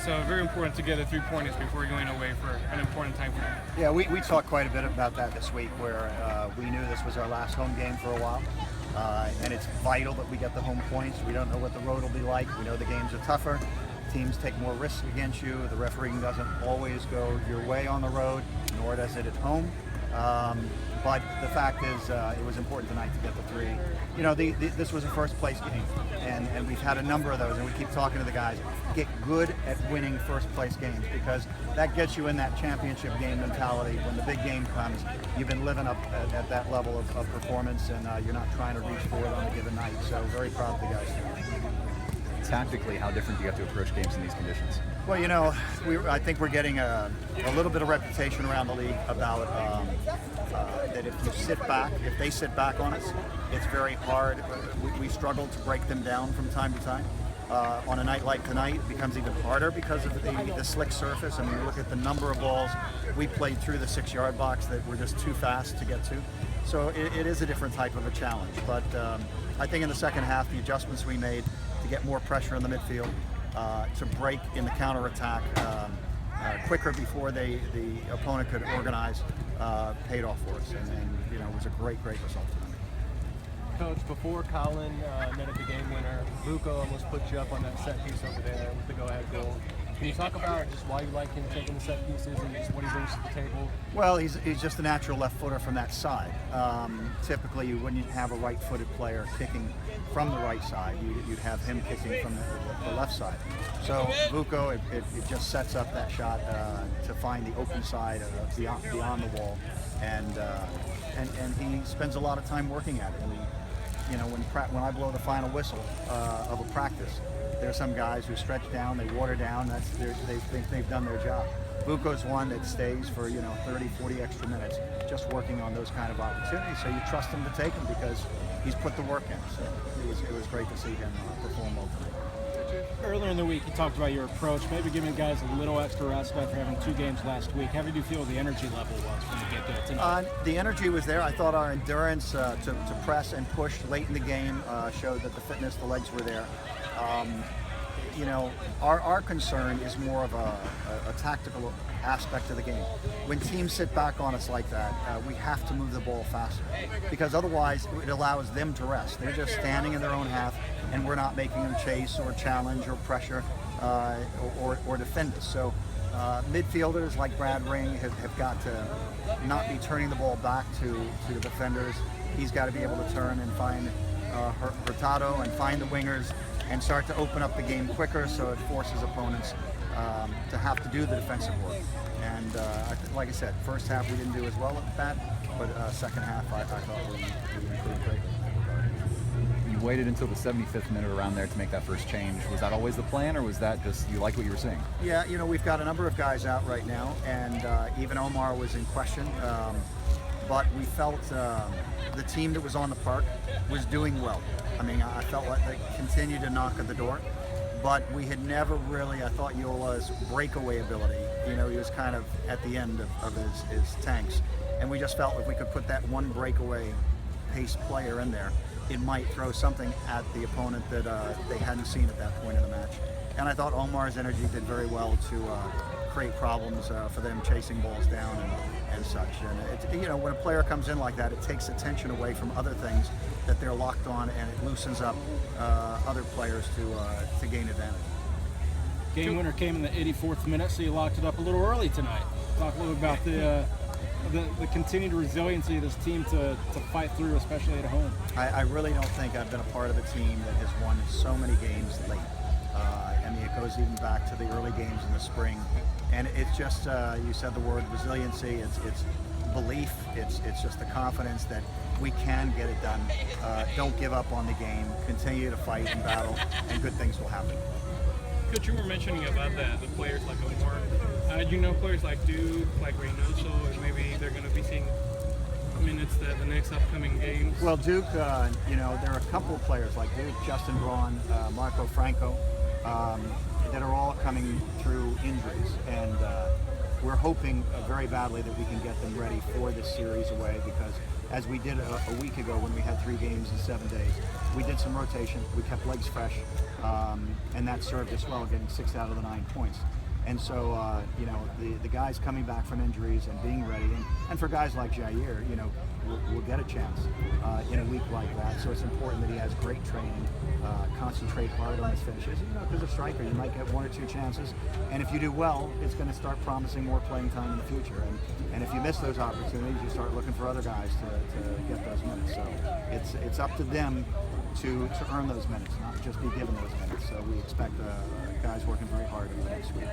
so very important to get the 3 pointers before going away for an important time frame. Yeah, we talked quite a bit about that this week, where we knew this was our last home game for a while, and it's vital that we get the home points. We don't know what the road will be like. We know the games are tougher. Teams take more risks against you. The refereeing doesn't always go your way on the road, nor does it at home. But the fact is, it was important tonight to get the 3. You know, this was a first place game, and we've had a number of those, and we keep talking to the guys. Get good at winning first place games, because that gets you in that championship game mentality. When the big game comes, you've been living up at that level of performance, and you're not trying to reach for it on a given night. So very proud of the guys. Tactically, how different do you have to approach games in these conditions? Well, you know, I think we're getting a little bit of reputation around the league about that if they sit back on us, it's very hard. We struggle to break them down from time to time. On a night like tonight, it becomes even harder because of the slick surface. I mean, you look at the number of balls we played through the 6-yard box that were just too fast to get to. So it is a different type of a challenge. But I think in the second half, the adjustments we made to get more pressure in the midfield, to break in the counterattack quicker before the opponent could organize, paid off for us. And you know, it was a great result tonight. Coach, before Colin netted the game winner, Vuko almost put you up on that set piece over there with the go-ahead goal. Can you talk about just why you like him taking the set pieces and just what he brings to the table? Well, he's just a natural left footer from that side. Typically, you wouldn't have a right-footed player kicking from the right side. You'd have him kicking from the left side. So Vuko, it just sets up that shot to find the open side beyond the wall, and he spends a lot of time working at it. And you know, when I blow the final whistle of a practice, there are some guys who stretch down, they water down. They've done their job. Vuko's one that stays for 30, 40 extra minutes, just working on those kind of opportunities. So you trust him to take them because he's put the work in. So it was great to see him perform well tonight. Earlier in the week, you talked about your approach, maybe giving guys a little extra rest after having 2 games last week. How did you feel the energy level was from the get-go tonight? The energy was there. I thought our endurance to press and push late in the game showed that the fitness, the legs were there. You know, our concern is more of a tactical aspect of the game. When teams sit back on us like that, we have to move the ball faster, because otherwise it allows them to rest. They're just standing in their own half, and we're not making them chase or challenge or pressure or defend us. So midfielders like Brad Ring have got to not be turning the ball back to the defenders. He's got to be able to turn and find Hurtado and find the wingers and start to open up the game quicker, so it forces opponents to have to do the defensive work. And like I said, first half we didn't do as well at that, but second half I thought we improved greatly in that regard. You waited until the 75th minute around there to make that first change. Was that always the plan, or was that just you liked what you were seeing? Yeah, you know, we've got a number of guys out right now, and even Omar was in question. But we felt the team that was on the park was doing well. I mean, I felt like they continued to knock at the door, but we had never really, I thought Yola's breakaway ability, you know, he was kind of at the end of his tanks. And we just felt if we could put that one breakaway pace player in there, it might throw something at the opponent that they hadn't seen at that point in the match. And I thought Omar's energy did very well to create problems for them chasing balls down and such. And you know, when a player comes in like that, it takes attention away from other things that they're locked on, and it loosens up other players to gain advantage. Game winner came in the 84th minute, so you locked it up a little early tonight. Talk a little about the continued resiliency of this team to fight through, especially at home. I really don't think I've been a part of a team that has won so many games late. I mean, it goes even back to the early games in the spring. And it's just, you said the word resiliency, it's belief, it's just the confidence that we can get it done. Don't give up on the game, continue to fight and battle, and good things will happen. Coach, you were mentioning about the players like Omar. You know, players like Duke, like Reynoso, maybe they're going to be seeing minutes the next upcoming games. Well, Duke, you know, there are a couple of players like Duke, Justin Braun, Marco Franco, that are all coming through injuries. And we're hoping very badly that we can get them ready for this series away, because as we did a week ago when we had 3 games in 7 days, we did some rotation, we kept legs fresh, and that served us well, getting 6 out of the 9 points. And so, the guys coming back from injuries and being ready, and for guys like Jair, will get a chance in a week like that. So it's important that he has great training, concentrate hard on his finishes. Because a striker, you might get 1 or 2 chances, and if you do well, it's going to start promising more playing time in the future. And if you miss those opportunities, you start looking for other guys to get those minutes. So it's up to them to earn those minutes, not just be given those minutes. So we expect guys working very hard over the next week.